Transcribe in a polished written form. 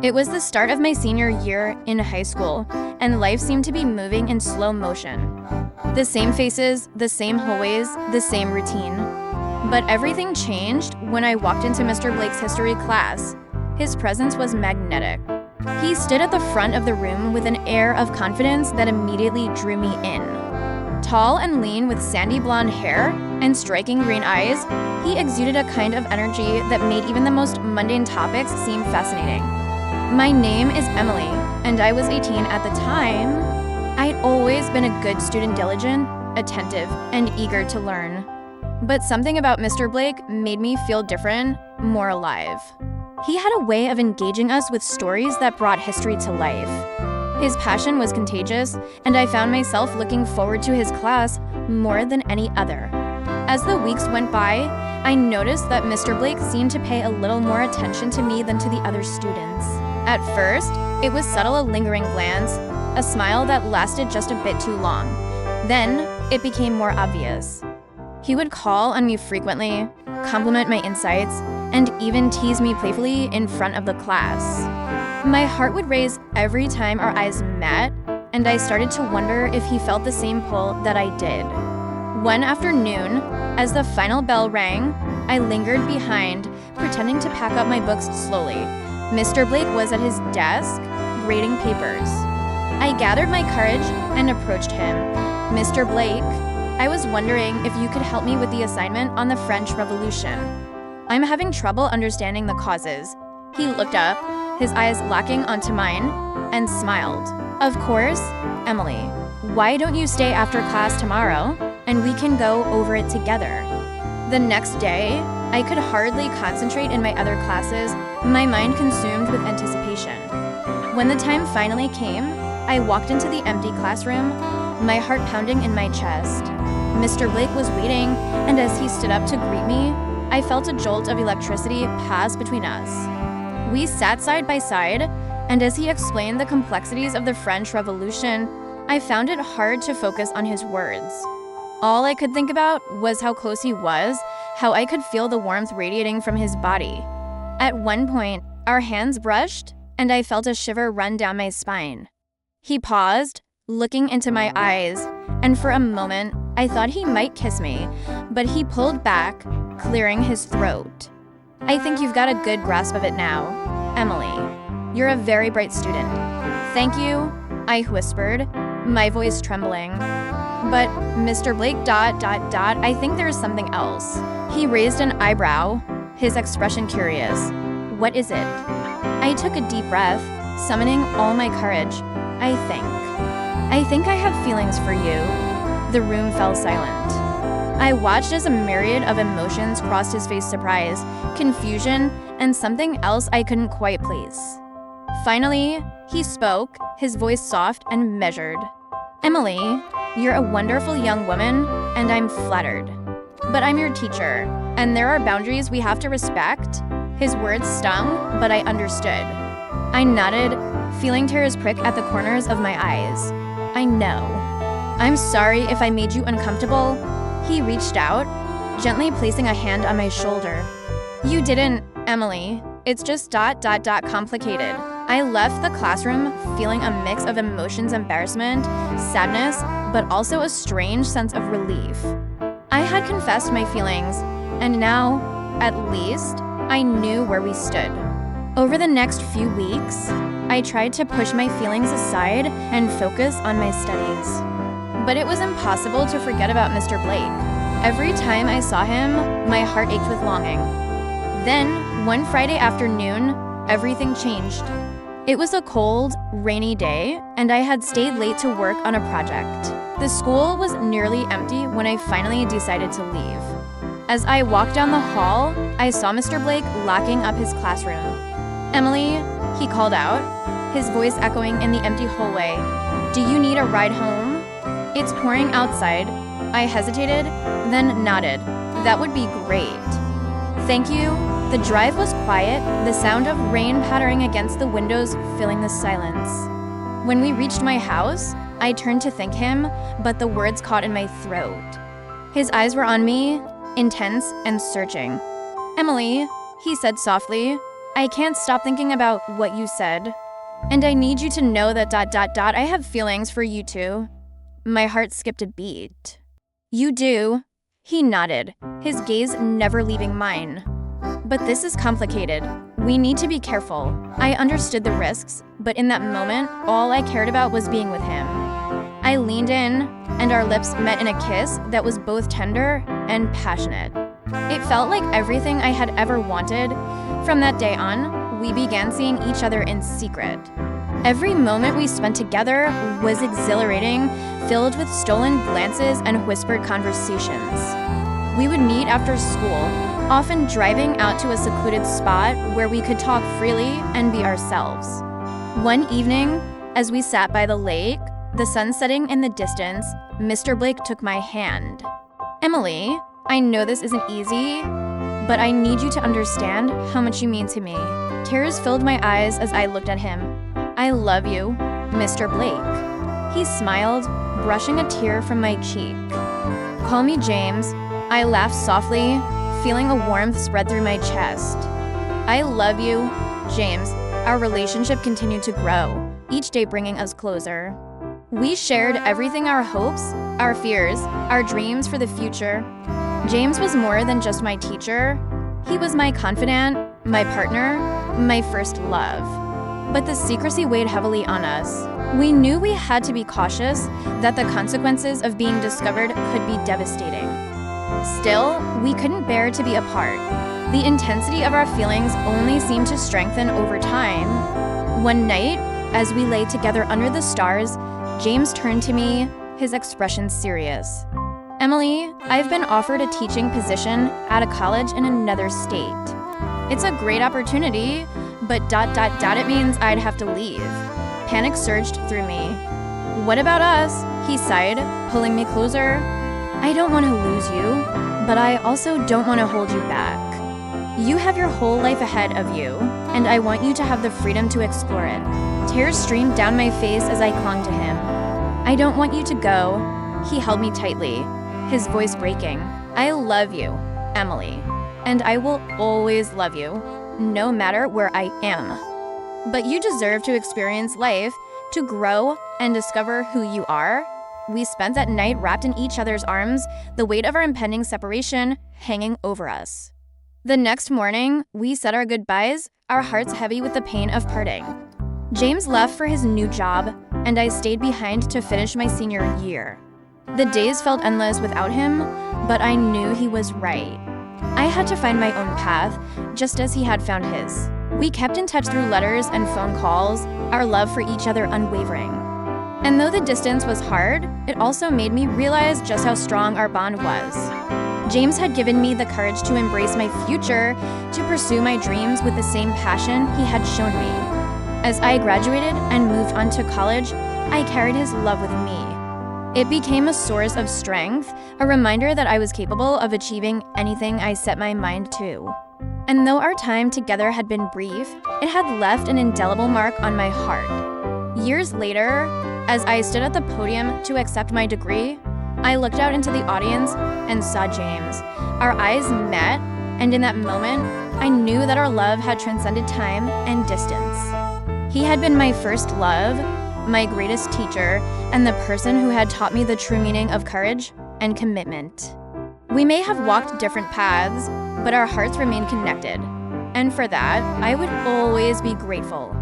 It was the start of my senior year in high school, and life seemed to be moving in slow motion. The same faces, the same hallways, the same routine. But everything changed when I walked into Mr. Blake's history class. His presence was magnetic. He stood at the front of the room with an air of confidence that immediately drew me in. Tall and lean with sandy blonde hair and striking green eyes, he exuded a kind of energy that made even the most mundane topics seem fascinating. My name is Emily, and I was 18 at the time. I'd always been a good student, diligent, attentive, and eager to learn. But something about Mr. Blake made me feel different, more alive. He had a way of engaging us with stories that brought history to life. His passion was contagious, and I found myself looking forward to his class more than any other. As the weeks went by, I noticed that Mr. Blake seemed to pay a little more attention to me than to the other students. At first, it was subtle, a lingering glance, a smile that lasted just a bit too long. Then, it became more obvious. He would call on me frequently, compliment my insights, and even tease me playfully in front of the class. My heart would race every time our eyes met, and I started to wonder if he felt the same pull that I did. One afternoon, as the final bell rang, I lingered behind, pretending to pack up my books slowly. Mr. Blake was at his desk, grading papers. I gathered my courage and approached him. Mr. Blake, I was wondering if you could help me with the assignment on the French Revolution. I'm having trouble understanding the causes. He looked up, his eyes locking onto mine, and smiled. Of course, Emily. Why don't you stay after class tomorrow, and we can go over it together? The next day, I could hardly concentrate in my other classes, my mind consumed with anticipation. When the time finally came, I walked into the empty classroom, my heart pounding in my chest. Mr. Blake was waiting, and as he stood up to greet me, I felt a jolt of electricity pass between us. We sat side by side, and as he explained the complexities of the French Revolution, I found it hard to focus on his words. All I could think about was how close he was, how I could feel the warmth radiating from his body. At one point, our hands brushed, and I felt a shiver run down my spine. He paused, looking into my eyes, and for a moment, I thought he might kiss me, but he pulled back, clearing his throat. I think you've got a good grasp of it now, Emily. You're a very bright student. Thank you, I whispered, my voice trembling. But Mr. Blake, I think there's something else. He raised an eyebrow, his expression curious. What is it? I took a deep breath, summoning all my courage. I think I have feelings for you. The room fell silent. I watched as a myriad of emotions crossed his face: surprise, confusion, and something else I couldn't quite place. Finally, he spoke, his voice soft and measured. Emily, you're a wonderful young woman, and I'm flattered. But I'm your teacher, and there are boundaries we have to respect. His words stung, but I understood. I nodded, feeling tears prick at the corners of my eyes. I know. I'm sorry if I made you uncomfortable. He reached out, gently placing a hand on my shoulder. You didn't, Emily. It's just complicated. I left the classroom feeling a mix of emotions: embarrassment, sadness, but also a strange sense of relief. I had confessed my feelings, and now, at least, I knew where we stood. Over the next few weeks, I tried to push my feelings aside and focus on my studies. But it was impossible to forget about Mr. Blake. Every time I saw him, my heart ached with longing. Then, one Friday afternoon, everything changed. It was a cold, rainy day, and I had stayed late to work on a project. The school was nearly empty when I finally decided to leave. As I walked down the hall, I saw Mr. Blake locking up his classroom. Emily, he called out, his voice echoing in the empty hallway. Do you need a ride home? It's pouring outside. I hesitated, then nodded. That would be great. Thank you. The drive was quiet, the sound of rain pattering against the windows filling the silence. When we reached my house, I turned to thank him, but the words caught in my throat. His eyes were on me, intense and searching. Emily, he said softly, I can't stop thinking about what you said. And I need you to know that ... I have feelings for you too. My heart skipped a beat. You do? He nodded, his gaze never leaving mine. But this is complicated. We need to be careful. I understood the risks, but in that moment, all I cared about was being with him. I leaned in, and our lips met in a kiss that was both tender and passionate. It felt like everything I had ever wanted. From that day on, we began seeing each other in secret. Every moment we spent together was exhilarating, filled with stolen glances and whispered conversations. We would meet after school, often driving out to a secluded spot where we could talk freely and be ourselves. One evening, as we sat by the lake, the sun setting in the distance, Mr. Blake took my hand. Emily, I know this isn't easy, but I need you to understand how much you mean to me. Tears filled my eyes as I looked at him. I love you, Mr. Blake. He smiled, brushing a tear from my cheek. Call me James. I laughed softly, feeling a warmth spread through my chest. I love you, James. Our relationship continued to grow, each day bringing us closer. We shared everything, our hopes, our fears, our dreams for the future. James was more than just my teacher. He was my confidant, my partner, my first love. But the secrecy weighed heavily on us. We knew we had to be cautious, that the consequences of being discovered could be devastating. Still, we couldn't bear to be apart. The intensity of our feelings only seemed to strengthen over time. One night, as we lay together under the stars, James turned to me, his expression serious. Emily, I've been offered a teaching position at a college in another state. It's a great opportunity, but ... it means I'd have to leave. Panic surged through me. What about us? He sighed, pulling me closer. I don't want to lose you, but I also don't want to hold you back. You have your whole life ahead of you, and I want you to have the freedom to explore it. Tears streamed down my face as I clung to him. I don't want you to go. He held me tightly, his voice breaking. I love you, Emily, and I will always love you, no matter where I am. But you deserve to experience life, to grow and discover who you are. We spent that night wrapped in each other's arms, the weight of our impending separation hanging over us. The next morning, we said our goodbyes, our hearts heavy with the pain of parting. James left for his new job, and I stayed behind to finish my senior year. The days felt endless without him, but I knew he was right. I had to find my own path, just as he had found his. We kept in touch through letters and phone calls, our love for each other unwavering. And though the distance was hard, it also made me realize just how strong our bond was. James had given me the courage to embrace my future, to pursue my dreams with the same passion he had shown me. As I graduated and moved on to college, I carried his love with me. It became a source of strength, a reminder that I was capable of achieving anything I set my mind to. And though our time together had been brief, it had left an indelible mark on my heart. Years later, as I stood at the podium to accept my degree, I looked out into the audience and saw James. Our eyes met, and in that moment, I knew that our love had transcended time and distance. He had been my first love, my greatest teacher, and the person who had taught me the true meaning of courage and commitment. We may have walked different paths, but our hearts remained connected. And for that, I would always be grateful.